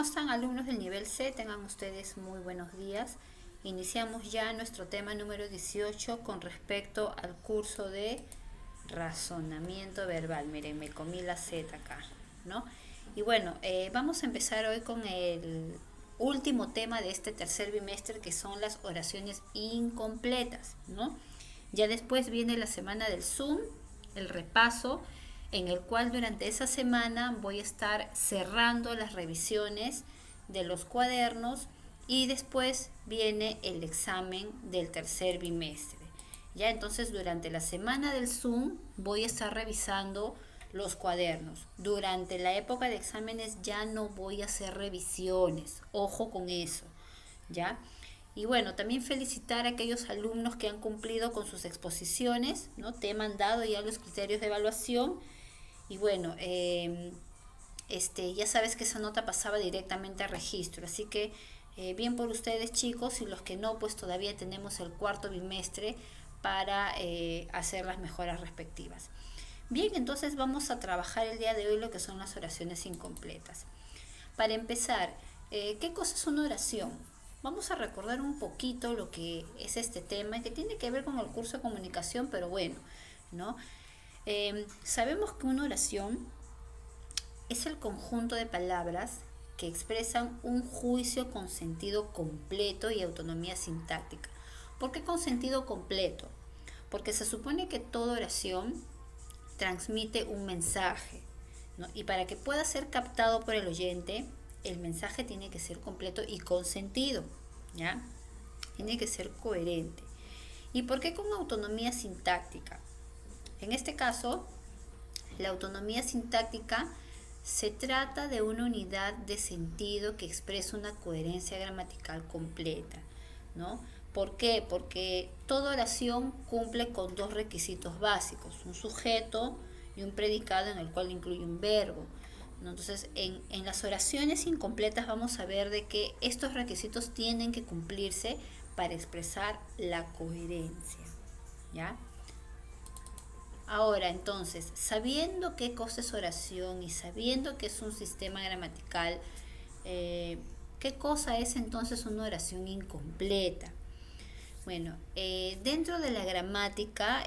están, alumnos del nivel C? Tengan ustedes muy buenos días. Iniciamos ya nuestro tema número 18 con respecto al curso de razonamiento verbal. Miren, me comí la Z acá, ¿no? Y bueno, vamos a empezar hoy con el último tema de este tercer bimestre, que son las oraciones incompletas, ¿no? Ya después viene la semana del Zoom, el repaso, en el cual durante esa semana voy a estar cerrando las revisiones de los cuadernos y después viene el examen del tercer bimestre. Ya entonces durante la semana del Zoom voy a estar revisando los cuadernos. Durante la época de exámenes ya no voy a hacer revisiones. Ojo con eso, ¿ya? Y bueno, también felicitar a aquellos alumnos que han cumplido con sus exposiciones, ¿no? Te he mandado ya los criterios de evaluación y bueno, ya sabes que esa nota pasaba directamente a registro, así que bien por ustedes, chicos, y los que no, pues todavía tenemos el cuarto bimestre para hacer las mejoras respectivas. Bien, entonces vamos a trabajar el día de hoy lo que son las oraciones incompletas. Para empezar, ¿qué cosa es una oración? Vamos a recordar un poquito lo que es este tema, que tiene que ver con el curso de comunicación, pero bueno, ¿no? Sabemos que una oración es el conjunto de palabras que expresan un juicio con sentido completo y autonomía sintáctica. ¿Por qué con sentido completo? Porque se supone que toda oración transmite un mensaje, ¿no? Y para que pueda ser captado por el oyente, el mensaje tiene que ser completo y con sentido, ¿ya? Tiene que ser coherente. ¿Y por qué con autonomía sintáctica? En este caso, la autonomía sintáctica se trata de una unidad de sentido que expresa una coherencia gramatical completa, ¿no? ¿Por qué? Porque toda oración cumple con dos requisitos básicos, un sujeto y un predicado en el cual incluye un verbo, ¿no? Entonces, en las oraciones incompletas vamos a ver de que estos requisitos tienen que cumplirse para expresar la coherencia, ¿ya? Ahora, entonces, sabiendo qué cosa es oración y sabiendo que es un sistema gramatical, ¿qué cosa es entonces una oración incompleta? Bueno, dentro de la gramática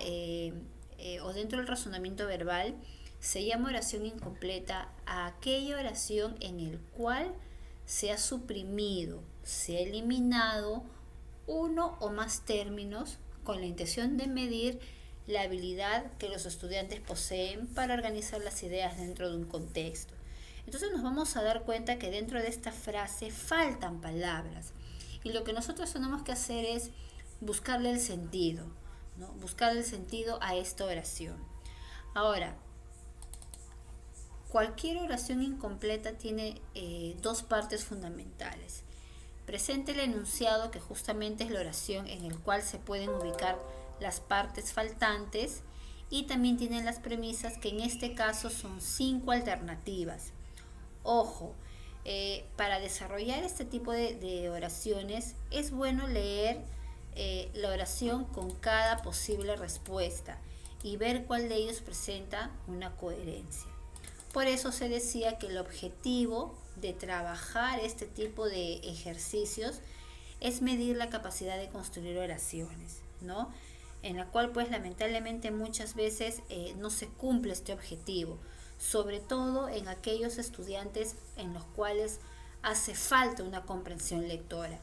o dentro del razonamiento verbal, se llama oración incompleta a aquella oración en el cual se ha suprimido, se ha eliminado uno o más términos con la intención de medir la habilidad que los estudiantes poseen para organizar las ideas dentro de un contexto. Entonces nos vamos a dar cuenta que dentro de esta frase faltan palabras y lo que nosotros tenemos que hacer es buscarle el sentido, ¿no? Buscarle el sentido a esta oración. Ahora, cualquier oración incompleta tiene dos partes fundamentales. Presente el enunciado, que justamente es la oración en el cual se pueden ubicar las partes faltantes, y también tienen las premisas, que en este caso son 5 alternativas. Ojo, para desarrollar este tipo de oraciones es bueno leer la oración con cada posible respuesta y ver cuál de ellos presenta una coherencia. Por eso se decía que el objetivo de trabajar este tipo de ejercicios es medir la capacidad de construir oraciones, ¿no? En la cual pues lamentablemente muchas veces no se cumple este objetivo, sobre todo en aquellos estudiantes en los cuales hace falta una comprensión lectora.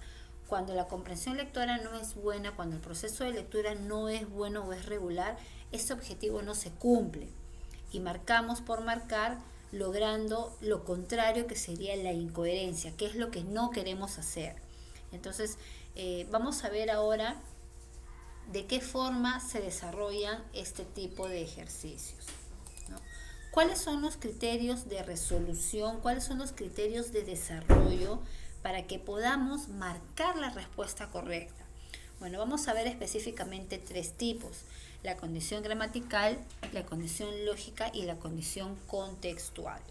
Cuando la comprensión lectora no es buena, cuando el proceso de lectura no es bueno o es regular, este objetivo no se cumple y marcamos por marcar, logrando lo contrario, que sería la incoherencia, que es lo que no queremos hacer. Entonces, vamos a ver ahora de qué forma se desarrollan este tipo de ejercicios, ¿no? ¿Cuáles son los criterios de resolución? ¿Cuáles son los criterios de desarrollo para que podamos marcar la respuesta correcta? Bueno, vamos a ver específicamente 3 tipos: la condición gramatical, la condición lógica y la condición contextual,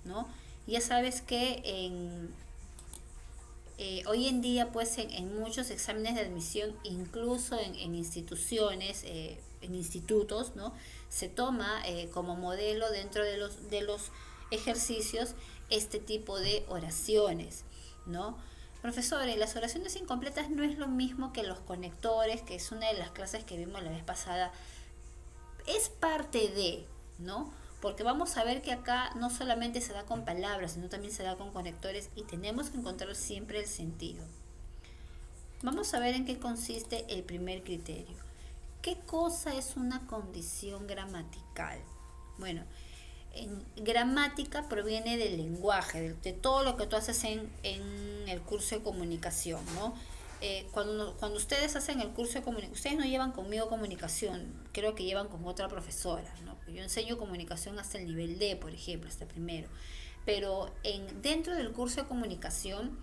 ¿no? Ya sabes que hoy en día, pues en muchos exámenes de admisión, incluso en instituciones, en institutos, ¿no? Se toma como modelo dentro de los ejercicios este tipo de oraciones, ¿no? Profesores, las oraciones incompletas no es lo mismo que los conectores, que es una de las clases que vimos la vez pasada. Es parte de, ¿no? Porque vamos a ver que acá no solamente se da con palabras, sino también se da con conectores y tenemos que encontrar siempre el sentido. Vamos a ver en qué consiste el primer criterio. ¿Qué cosa es una condición gramatical? Bueno, en gramática proviene del lenguaje, de todo lo que tú haces en el curso de comunicación, ¿no? Cuando ustedes hacen el curso de comunicación, ustedes no llevan conmigo comunicación, creo que llevan con otra profesora, ¿no? Yo enseño comunicación hasta el nivel D, por ejemplo, hasta primero. Pero dentro del curso de comunicación,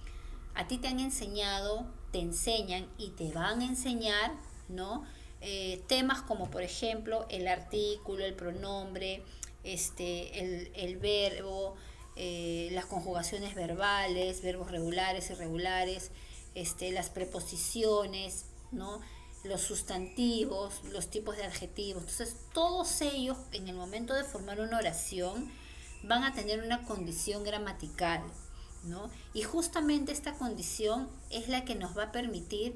a ti te han enseñado, te enseñan y te van a enseñar, ¿no? Temas como, por ejemplo, el artículo, el pronombre, el verbo, las conjugaciones verbales, verbos regulares, irregulares, las preposiciones, ¿no? Los sustantivos, los tipos de adjetivos. Entonces, todos ellos, en el momento de formar una oración, van a tener una condición gramatical, ¿no? Y justamente esta condición es la que nos va a permitir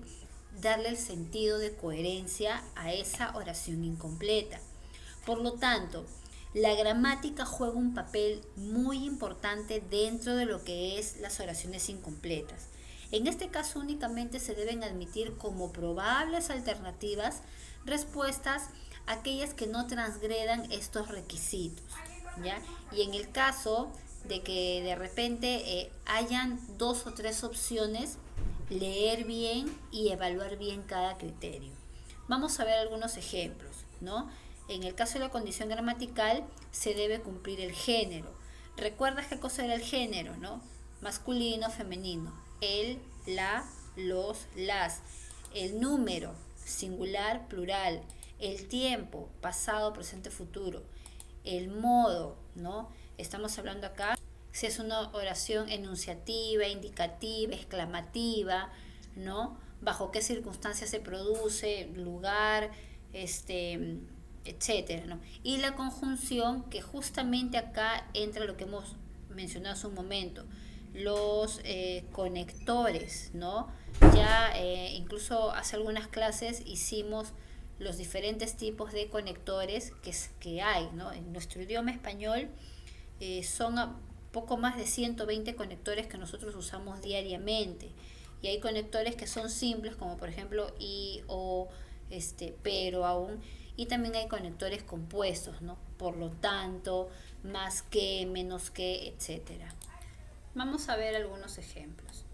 darle el sentido de coherencia a esa oración incompleta. Por lo tanto, la gramática juega un papel muy importante dentro de lo que es las oraciones incompletas. En este caso únicamente se deben admitir como probables alternativas respuestas aquellas que no transgredan estos requisitos, ¿ya? Y en el caso de que de repente hayan 2 o 3 opciones, leer bien y evaluar bien cada criterio. Vamos a ver algunos ejemplos, ¿no? En el caso de la condición gramatical se debe cumplir el género. ¿Recuerdas qué cosa era el género, no? Masculino, femenino. El, la, los, las. El número, singular, plural. El tiempo, pasado, presente, futuro. El modo, ¿no? Estamos hablando acá si es una oración enunciativa, indicativa, exclamativa, ¿no? Bajo qué circunstancias se produce, lugar, etcétera, ¿no? Y la conjunción, que justamente acá entra lo que hemos mencionado hace un momento, los conectores, ¿no? Ya incluso hace algunas clases hicimos los diferentes tipos de conectores que hay, ¿no? En nuestro idioma español son poco más de 120 conectores que nosotros usamos diariamente. Y hay conectores que son simples, como por ejemplo y, o, pero, aún. Y también hay conectores compuestos, ¿no? Por lo tanto, más que, menos que, etcétera. Vamos a ver algunos ejemplos.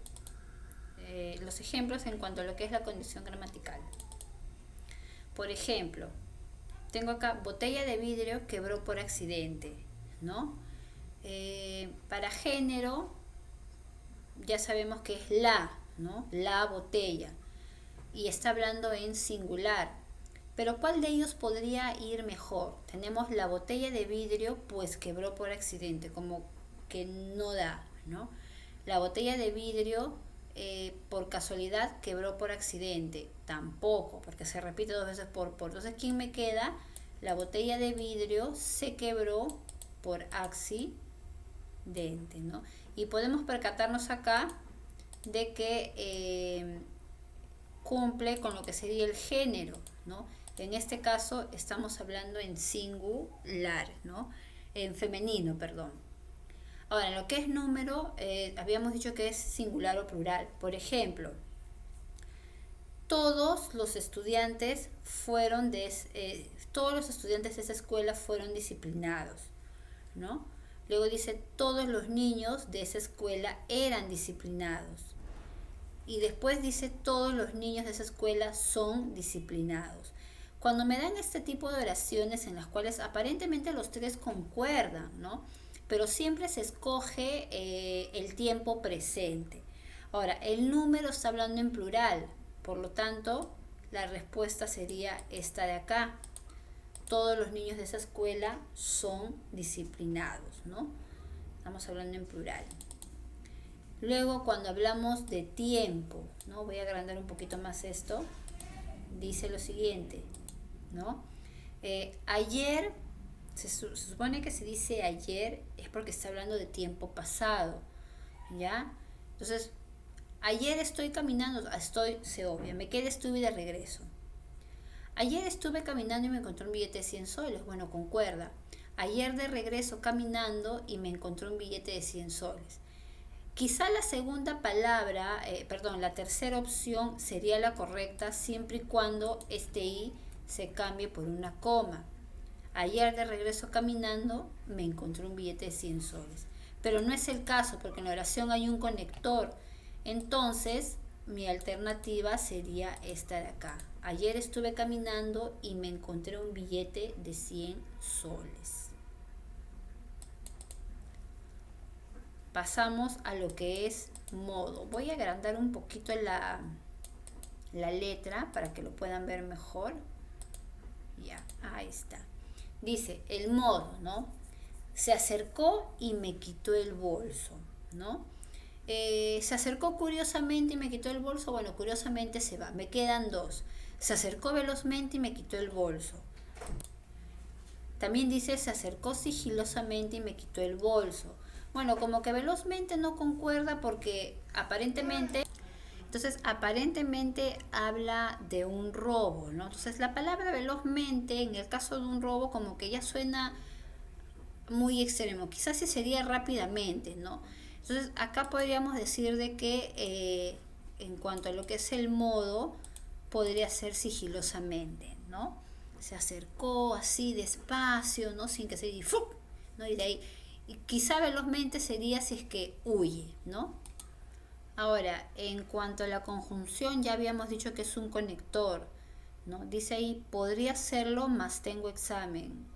Los ejemplos en cuanto a lo que es la condición gramatical. Por ejemplo, tengo acá botella de vidrio quebró por accidente, ¿no? Para género, ya sabemos que es la, ¿no? La botella. Y está hablando en singular. Pero ¿cuál de ellos podría ir mejor? Tenemos la botella de vidrio, pues quebró por accidente, como que no da, ¿no? La botella de vidrio, por casualidad, quebró por accidente. Tampoco, porque se repite 2 veces por. Entonces, ¿quién me queda? La botella de vidrio se quebró por accidente, ¿no? Y podemos percatarnos acá de que cumple con lo que sería el género, ¿no? En este caso estamos hablando en singular, ¿no? En femenino, perdón. Ahora, en lo que es número, habíamos dicho que es singular o plural. Por ejemplo, todos los estudiantes de esa escuela fueron disciplinados, ¿no? Luego dice, todos los niños de esa escuela eran disciplinados. Y después dice, todos los niños de esa escuela son disciplinados. Cuando me dan este tipo de oraciones en las cuales aparentemente los 3 concuerdan, ¿no? Pero siempre se escoge el tiempo presente. Ahora, el número está hablando en plural, por lo tanto, la respuesta sería esta de acá. Todos los niños de esa escuela son disciplinados, ¿no? Estamos hablando en plural. Luego, cuando hablamos de tiempo, ¿no? Voy a agrandar un poquito más esto. Dice lo siguiente, ¿no? Ayer se supone que se dice ayer es porque está hablando de tiempo pasado, ¿ya? Entonces, ayer estoy caminando, se obvia, me quedé, estuve de regreso. Ayer estuve caminando y me encontré un billete de 100 soles, bueno, concuerda. Ayer de regreso caminando y me encontré un billete de 100 soles. Quizá la segunda palabra, la tercera opción sería la correcta siempre y cuando este i se cambie por una coma. Ayer de regreso caminando me encontré un billete de 100 soles. Pero no es el caso porque en la oración hay un conector. Entonces mi alternativa sería esta de acá. Ayer estuve caminando y me encontré un billete de 100 soles. Pasamos a lo que es modo. Voy a agrandar un poquito la letra para que lo puedan ver mejor. Ya, ahí está. Dice, el modo, ¿no? Se acercó y me quitó el bolso, ¿no? Se acercó curiosamente y me quitó el bolso. Bueno, curiosamente se va. Me quedan dos. Se acercó velozmente y me quitó el bolso. También dice, se acercó sigilosamente y me quitó el bolso. Bueno, como que velozmente no concuerda porque aparentemente habla de un robo, ¿no? Entonces la palabra velozmente en el caso de un robo como que ya suena muy extremo. Quizás sí sería rápidamente, ¿no? Entonces acá podríamos decir de que en cuanto a lo que es el modo, podría ser sigilosamente, ¿no? Se acercó así despacio, ¿no? Sin que se diga, ¡fup! ¿No? Y de ahí, y quizá velozmente sería si es que huye, ¿no? Ahora, en cuanto a la conjunción, ya habíamos dicho que es un conector, ¿no? Dice ahí, podría hacerlo, mas tengo examen.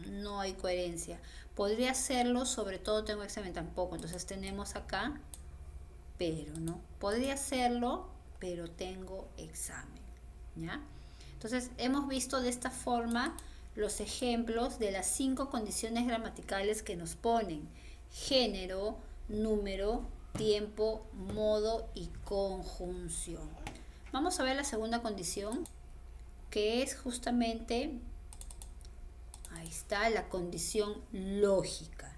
No hay coherencia. Podría hacerlo, sobre todo tengo examen, tampoco. Entonces tenemos acá, pero, ¿no? Podría hacerlo, pero tengo examen, ¿ya? Entonces hemos visto de esta forma los ejemplos de las 5 condiciones gramaticales que nos ponen: género, número, tiempo, modo y conjunción. Vamos a ver la segunda condición, que es justamente, ahí está, la condición lógica,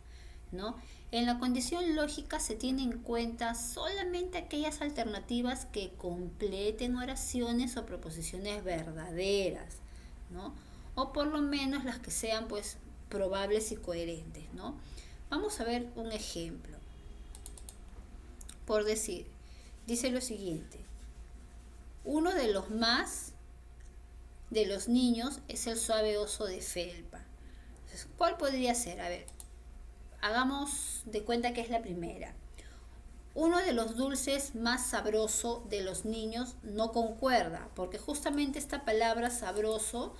¿no? En la condición lógica se tienen en cuenta solamente aquellas alternativas que completen oraciones o proposiciones verdaderas, ¿no? O por lo menos las que sean pues probables y coherentes, ¿no? Vamos a ver un ejemplo. Por decir, dice lo siguiente: uno de los más de los niños es el suave oso de felpa. Entonces, ¿cuál podría ser? A ver, hagamos de cuenta que es la primera. Uno de los dulces más sabroso de los niños no concuerda, porque justamente esta palabra sabroso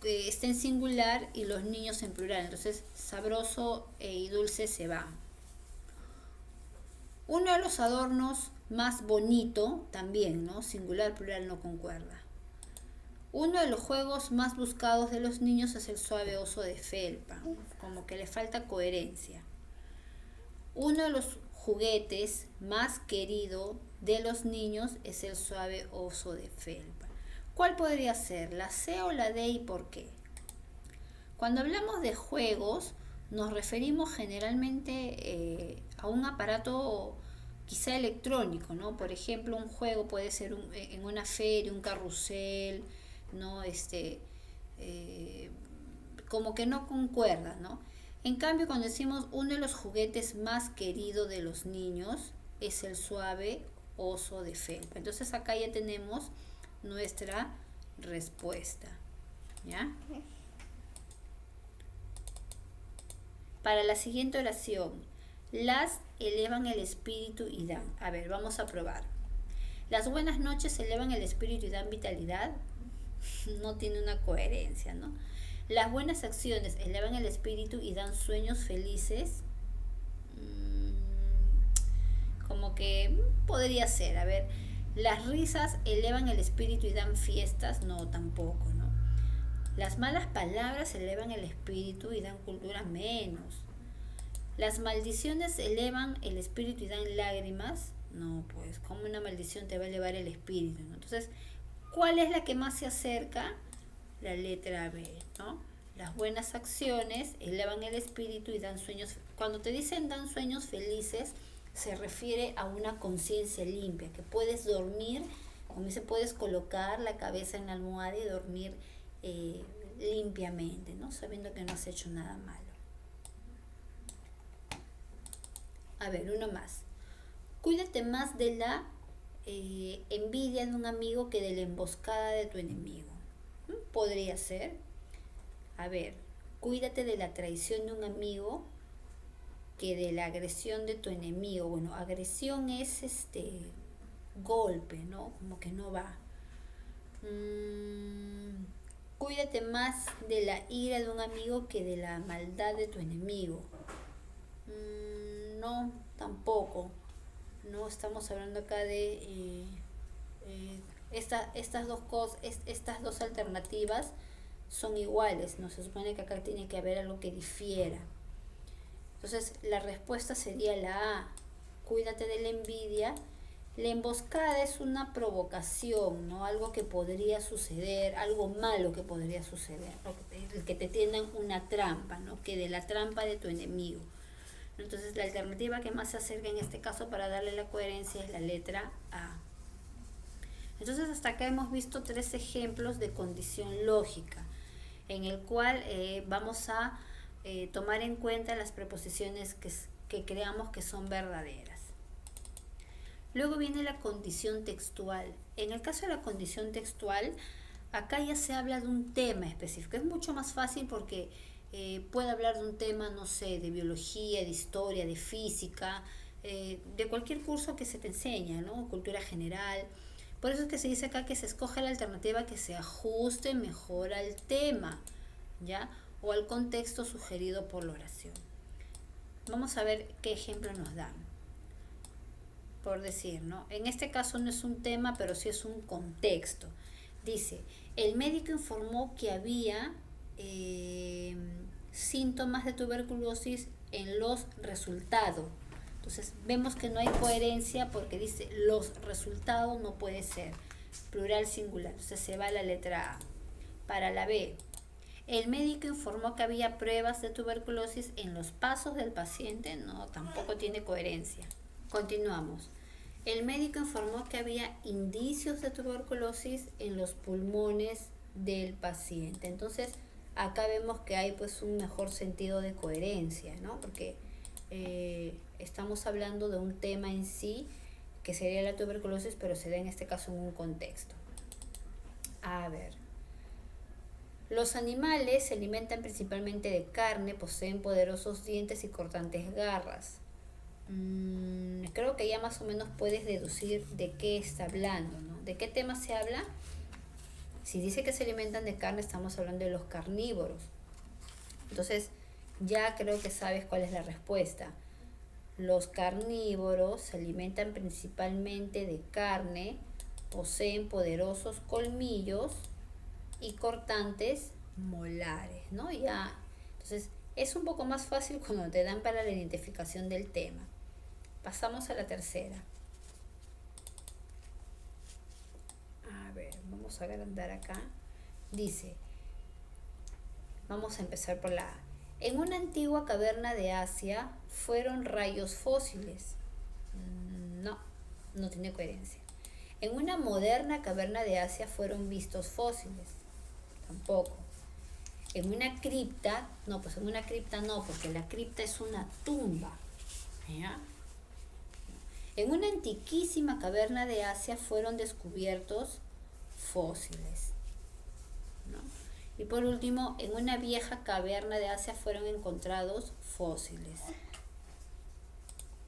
está en singular y los niños en plural. Entonces, sabroso y dulce se van. Uno de los adornos más bonito también, ¿no? Singular, plural no concuerda. Uno de los juegos más buscados de los niños es el suave oso de felpa. Como que le falta coherencia. Uno de los juguetes más querido de los niños es el suave oso de felpa. ¿Cuál podría ser? ¿La C o la D y por qué? Cuando hablamos de juegos, nos referimos generalmente a un aparato quizá electrónico, ¿no? Por ejemplo, un juego puede ser en una feria, un carrusel, ¿no? Como que no concuerda, ¿no? En cambio, cuando decimos uno de los juguetes más queridos de los niños es el suave oso de felpa. Entonces acá ya tenemos nuestra respuesta, ¿ya? Para la siguiente oración, las elevan el espíritu y dan. A ver, vamos a probar. Las buenas noches elevan el espíritu y dan vitalidad. No tiene una coherencia, ¿no? Las buenas acciones elevan el espíritu y dan sueños felices. Como que podría ser. A ver, las risas elevan el espíritu y dan fiestas. No, tampoco, ¿no? Las malas palabras elevan el espíritu y dan cultura menos. Las maldiciones elevan el espíritu y dan lágrimas. No, pues, ¿cómo una maldición te va a elevar el espíritu, ¿no? Entonces, ¿cuál es la que más se acerca? La letra B, ¿no? Las buenas acciones elevan el espíritu y dan sueños. Cuando te dicen dan sueños felices, se refiere a una conciencia limpia, que puedes dormir, como dice, puedes colocar la cabeza en la almohada y dormir limpiamente, ¿no? Sabiendo que no has hecho nada malo. A ver, uno más. Cuídate más de la envidia de un amigo que de la emboscada de tu enemigo. Podría ser. A ver, cuídate de la traición de un amigo que de la agresión de tu enemigo. Bueno, agresión es golpe, ¿no? Como que no va. Cuídate más de la ira de un amigo que de la maldad de tu enemigo. No, tampoco. No estamos hablando acá de estas dos cosas, estas dos alternativas son iguales, no se supone que acá tiene que haber algo que difiera. Entonces la respuesta sería la A, cuídate de la envidia. La emboscada es una provocación, ¿no? Algo que podría suceder, algo malo que podría suceder, el que te tiendan una trampa, ¿no? Que de la trampa de tu enemigo. Entonces la alternativa que más se acerca en este caso para darle la coherencia es la letra A. Entonces hasta acá hemos visto 3 ejemplos de condición lógica, en el cual vamos a tomar en cuenta las preposiciones que creamos que son verdaderas. Luego viene la condición textual. En el caso de la condición textual, acá ya se habla de un tema específico. Es mucho más fácil porque puede hablar de un tema, no sé, de biología, de historia, de física, de cualquier curso que se te enseña, ¿no? Cultura general. Por eso es que se dice acá que se escoge la alternativa que se ajuste mejor al tema, ¿ya? O al contexto sugerido por la oración. Vamos a ver qué ejemplo nos dan. Por decir, ¿no? En este caso no es un tema, pero sí es un contexto. Dice, el médico informó que había síntomas de tuberculosis en los resultados. Entonces vemos que no hay coherencia porque dice los resultados, no puede ser plural singular, entonces se va la letra A. Para la B, el médico informó que había pruebas de tuberculosis en los pasos del paciente, no, tampoco tiene coherencia. Continuamos. El médico informó que había indicios de tuberculosis en los pulmones del paciente. Entonces acá vemos que hay pues un mejor sentido de coherencia, ¿no? Porque estamos hablando de un tema en sí, que sería la tuberculosis, pero se da en este caso en un contexto. A ver. Los animales se alimentan principalmente de carne, poseen poderosos dientes y cortantes garras. Creo que ya más o menos puedes deducir de qué está hablando, ¿no? ¿De qué tema se habla? Si dice que se alimentan de carne, estamos hablando de los carnívoros. Entonces, ya creo que sabes cuál es la respuesta. Los carnívoros se alimentan principalmente de carne, poseen poderosos colmillos y cortantes molares, ¿no? Ya, entonces, es un poco más fácil cuando te dan para la identificación del tema. Pasamos a la tercera. A ver, vamos a agrandar acá. Dice, vamos a empezar por la A. En una antigua caverna de Asia fueron rayos fósiles. No, no tiene coherencia. En una moderna caverna de Asia fueron vistos fósiles. Tampoco. En una cripta, no, pues en una cripta no, porque la cripta es una tumba. ¿Ya? En una antiquísima caverna de Asia fueron descubiertos fósiles, ¿no? Y por último, en una vieja caverna de Asia fueron encontrados fósiles.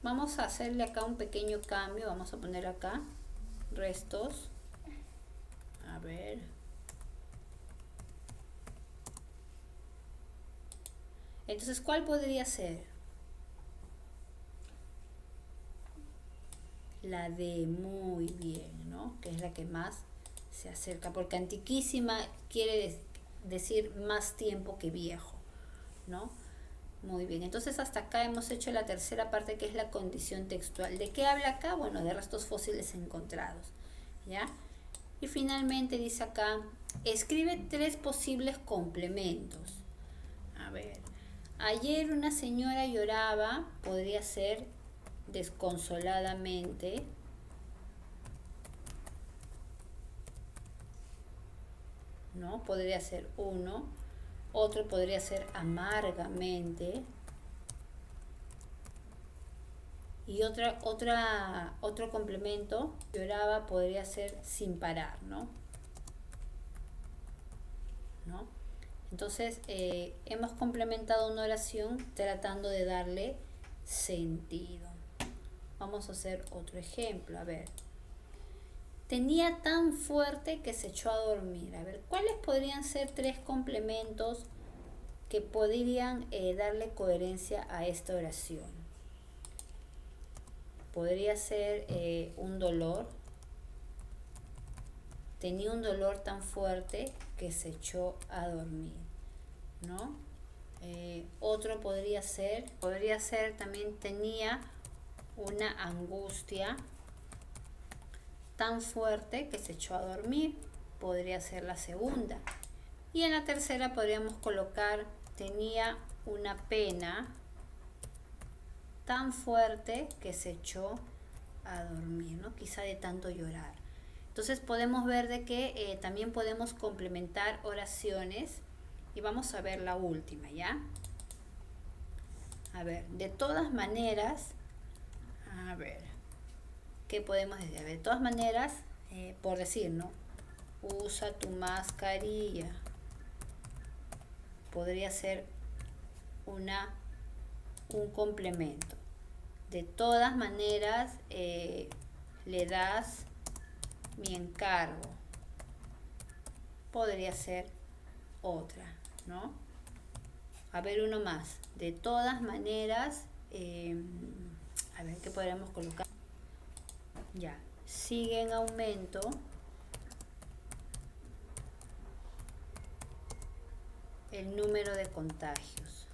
Vamos a hacerle acá un pequeño cambio, vamos a poner acá restos. A ver. Entonces, ¿cuál podría ser? La D, muy bien, ¿no? Que es la que más se acerca, porque antiquísima quiere decir más tiempo que viejo, ¿no? Muy bien, entonces hasta acá hemos hecho la tercera parte, que es la condición textual. ¿De qué habla acá? Bueno, de restos fósiles encontrados, ¿ya? Y finalmente dice acá, escribe 3 posibles complementos. A ver, ayer una señora lloraba, podría ser desconsoladamente. ¿No? Podría ser uno. Otro podría ser amargamente. Y otro complemento, lloraba, podría ser sin parar, ¿no? ¿No? Entonces, hemos complementado una oración tratando de darle sentido. Vamos a hacer otro ejemplo, a ver. Tenía tan fuerte que se echó a dormir. A ver, ¿cuáles podrían ser tres complementos que podrían darle coherencia a esta oración? Podría ser un dolor. Tenía un dolor tan fuerte que se echó a dormir, ¿no? Otro podría ser también tenía una angustia tan fuerte que se echó a dormir. Podría ser la segunda. Y en la tercera podríamos colocar tenía una pena tan fuerte que se echó a dormir, ¿no? Quizá de tanto llorar. Entonces podemos ver de que también podemos complementar oraciones y vamos a ver la última, ¿ya? A ver, de todas maneras, a ver, ¿qué podemos decir? A ver, de todas maneras, por decir, ¿no? Usa tu mascarilla. Podría ser un complemento. De todas maneras, le das mi encargo. Podría ser otra, ¿no? A ver, uno más. De todas maneras, a ver, ¿qué podríamos colocar? Ya, sigue en aumento el número de contagios.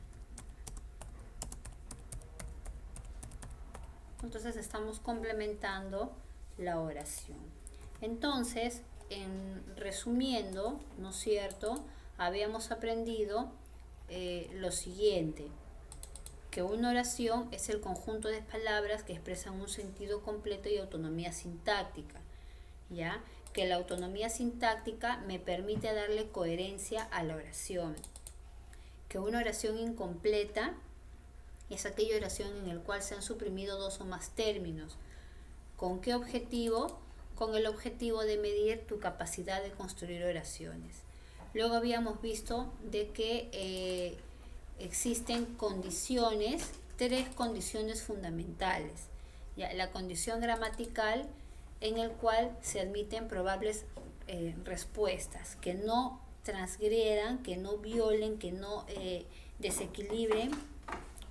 Entonces estamos complementando la oración. Entonces, resumiendo, ¿no es cierto? Habíamos aprendido lo siguiente, que una oración es el conjunto de palabras que expresan un sentido completo y autonomía sintáctica, ¿ya? Que la autonomía sintáctica me permite darle coherencia a la oración. Que una oración incompleta es aquella oración en la cual se han suprimido dos o más términos. ¿Con qué objetivo? Con el objetivo de medir tu capacidad de construir oraciones. Luego habíamos visto de que existen condiciones, tres condiciones fundamentales. Ya, la condición gramatical, en el cual se admiten probables respuestas que no transgredan, que no violen, que no desequilibren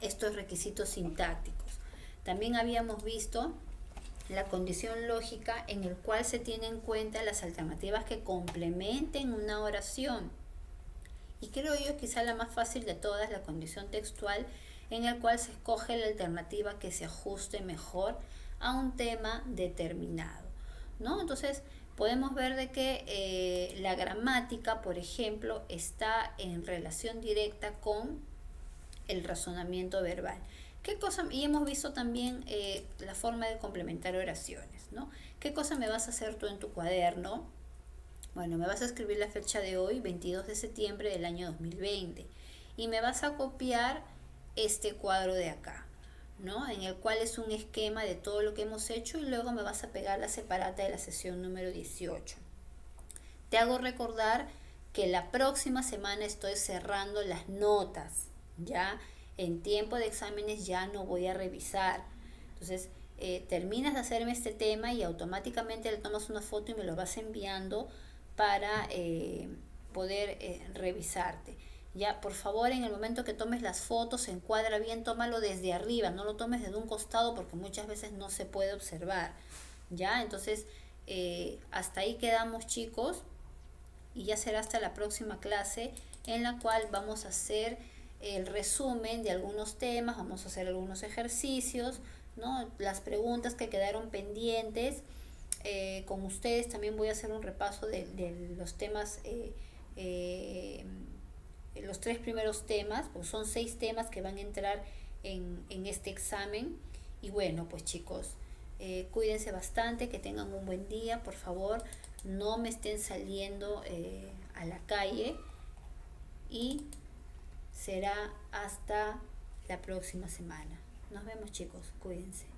estos requisitos sintácticos. También habíamos visto la condición lógica, en el cual se tienen en cuenta las alternativas que complementen una oración. Y creo yo quizá la más fácil de todas, la condición textual, en el cual se escoge la alternativa que se ajuste mejor a un tema determinado, ¿no? Entonces podemos ver de que la gramática, por ejemplo, está en relación directa con el razonamiento verbal. ¿Qué cosa? Y hemos visto también la forma de complementar oraciones, ¿no? ¿Qué cosa me vas a hacer tú en tu cuaderno? Bueno, me vas a escribir la fecha de hoy, 22 de septiembre del año 2020, y me vas a copiar este cuadro de acá, ¿no? En el cual es un esquema de todo lo que hemos hecho, y luego me vas a pegar la separata de la sesión número 18. Te hago recordar que la próxima semana estoy cerrando las notas, ¿ya? En tiempo de exámenes ya no voy a revisar. Entonces, terminas de hacerme este tema y automáticamente le tomas una foto y me lo vas enviando para poder revisarte. Ya, por favor, en el momento que tomes las fotos, encuadra bien, tómalo desde arriba, no lo tomes desde un costado porque muchas veces no se puede observar. Ya, entonces, hasta ahí quedamos, chicos, y ya será hasta la próxima clase, en la cual vamos a hacer el resumen de algunos temas, vamos a hacer algunos ejercicios, ¿no? Las preguntas que quedaron pendientes. Con ustedes también voy a hacer un repaso de los temas los 3 primeros temas, pues son 6 temas que van a entrar en este examen. Y bueno, pues chicos, cuídense bastante, que tengan un buen día, por favor, no me estén saliendo a la calle, y será hasta la próxima semana. Nos vemos chicos, cuídense.